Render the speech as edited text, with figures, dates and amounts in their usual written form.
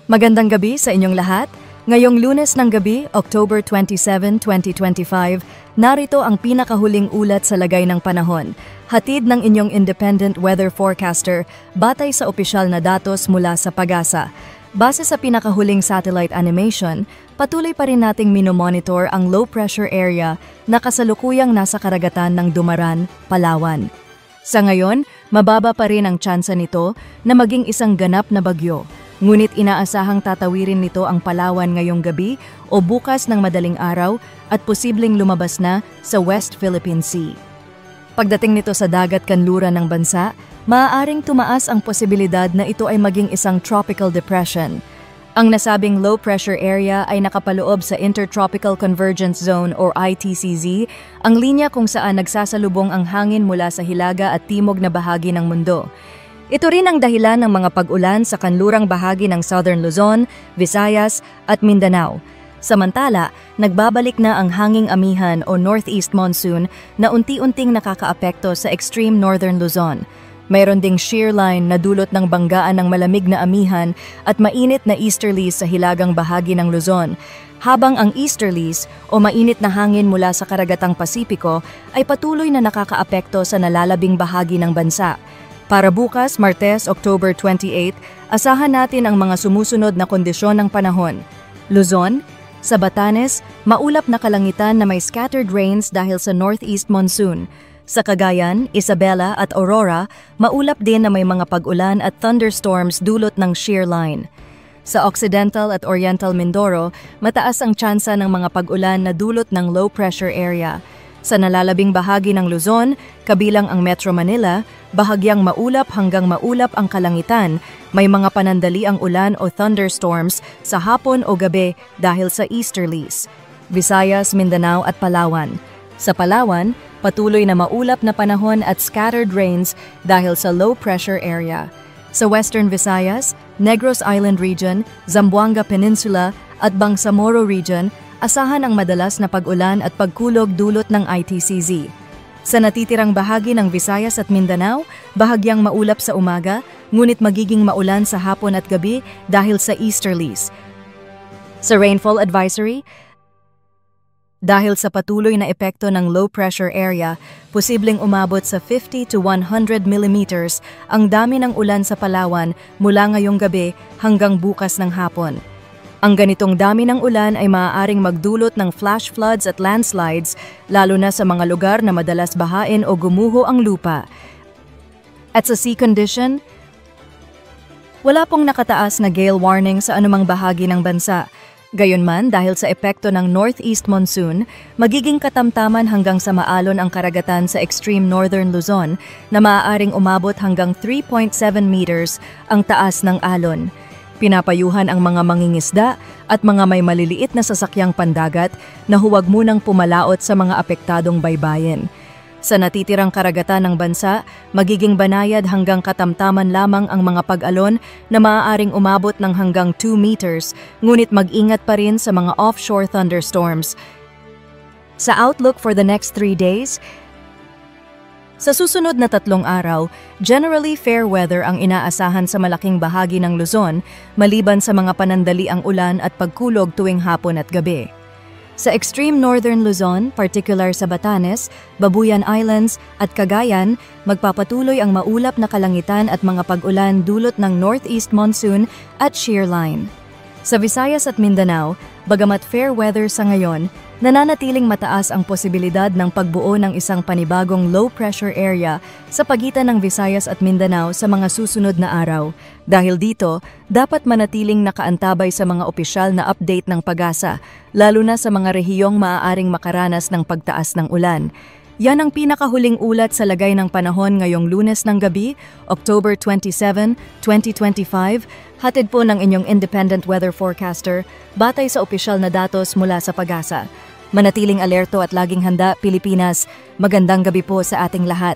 Magandang gabi sa inyong lahat. Ngayong Lunes ng gabi, October 27, 2025, narito ang pinakahuling ulat sa lagay ng panahon. Hatid ng inyong independent weather forecaster batay sa opisyal na datos mula sa PAGASA. Base sa pinakahuling satellite animation, patuloy pa rin nating minomonitor ang low pressure area na kasalukuyang nasa karagatan ng Dumaran, Palawan. Sa ngayon, mababa pa rin ang tsansa nito na maging isang ganap na bagyo. Ngunit inaasahang tatawirin nito ang Palawan ngayong gabi o bukas ng madaling araw at posibleng lumabas na sa West Philippine Sea. Pagdating nito sa dagat kanluran ng bansa, maaaring tumaas ang posibilidad na ito ay maging isang tropical depression. Ang nasabing low pressure area ay nakapaloob sa Intertropical Convergence Zone or ITCZ, ang linya kung saan nagsasalubong ang hangin mula sa hilaga at timog na bahagi ng mundo. Ito rin ang dahilan ng mga pag-ulan sa kanlurang bahagi ng Southern Luzon, Visayas at Mindanao. Samantala, nagbabalik na ang hanging amihan o northeast monsoon na unti-unting nakakaapekto sa extreme northern Luzon. Mayroon ding shear line na dulot ng banggaan ng malamig na amihan at mainit na easterlies sa hilagang bahagi ng Luzon, habang ang easterlies o mainit na hangin mula sa karagatang Pasipiko ay patuloy na nakakaapekto sa nalalabing bahagi ng bansa. Para bukas, Martes, October 28, asahan natin ang mga sumusunod na kondisyon ng panahon. Luzon, sa Batanes, maulap na kalangitan na may scattered rains dahil sa northeast monsoon. Sa Cagayan, Isabela at Aurora, maulap din na may mga pag-ulan at thunderstorms dulot ng shear line. Sa Occidental at Oriental Mindoro, mataas ang tsansa ng mga pag-ulan na dulot ng low pressure area. Sa nalalabing bahagi ng Luzon, kabilang ang Metro Manila, bahagyang maulap hanggang maulap ang kalangitan, may mga panandali ang ulan o thunderstorms sa hapon o gabi dahil sa easterlies. Visayas, Mindanao at Palawan. Sa Palawan, patuloy na maulap na panahon at scattered rains dahil sa low pressure area. Sa Western Visayas, Negros Island Region, Zamboanga Peninsula at Bangsamoro Region, asahan ang madalas na pag-ulan at pagkulog dulot ng ITCZ. Sa natitirang bahagi ng Visayas at Mindanao, bahagyang maulap sa umaga, ngunit magiging maulan sa hapon at gabi dahil sa easterlies. Sa rainfall advisory, dahil sa patuloy na epekto ng low pressure area, posibleng umabot sa 50 to 100 millimeters ang dami ng ulan sa Palawan mula ngayong gabi hanggang bukas ng hapon. Ang ganitong dami ng ulan ay maaaring magdulot ng flash floods at landslides, lalo na sa mga lugar na madalas bahain o gumuho ang lupa. At sa sea condition, wala pong nakataas na gale warning sa anumang bahagi ng bansa. Gayunman, dahil sa epekto ng northeast monsoon, magiging katamtaman hanggang sa maalon ang karagatan sa extreme northern Luzon na maaaring umabot hanggang 3.7 meters ang taas ng alon. Pinapayuhan ang mga mangingisda at mga may maliliit na sasakyang pandagat na huwag munang pumalaot sa mga apektadong baybayin. Sa natitirang karagatan ng bansa, magiging banayad hanggang katamtaman lamang ang mga pag-alon na maaaring umabot ng hanggang 2 meters, ngunit mag-ingat pa rin sa mga offshore thunderstorms. Sa outlook for the next 3 days, sa susunod na 3 araw, generally fair weather ang inaasahan sa malaking bahagi ng Luzon, maliban sa mga panandali ang ulan at pagkulog tuwing hapon at gabi. Sa extreme northern Luzon, particular sa Batanes, Babuyan Islands at Cagayan, magpapatuloy ang maulap na kalangitan at mga pag-ulan dulot ng northeast monsoon at shear line. Sa Visayas at Mindanao, bagamat fair weather sa ngayon, nananatiling mataas ang posibilidad ng pagbuo ng isang panibagong low pressure area sa pagitan ng Visayas at Mindanao sa mga susunod na araw. Dahil dito, dapat manatiling nakaantabay sa mga opisyal na update ng PAGASA, lalo na sa mga rehiyong maaaring makaranas ng pagtaas ng ulan. Yan ang pinakahuling ulat sa lagay ng panahon ngayong Lunes ng gabi, October 27, 2025, hatid po ng inyong independent weather forecaster, batay sa opisyal na datos mula sa PAGASA. Manatiling alerto at laging handa, Pilipinas. Magandang gabi po sa ating lahat.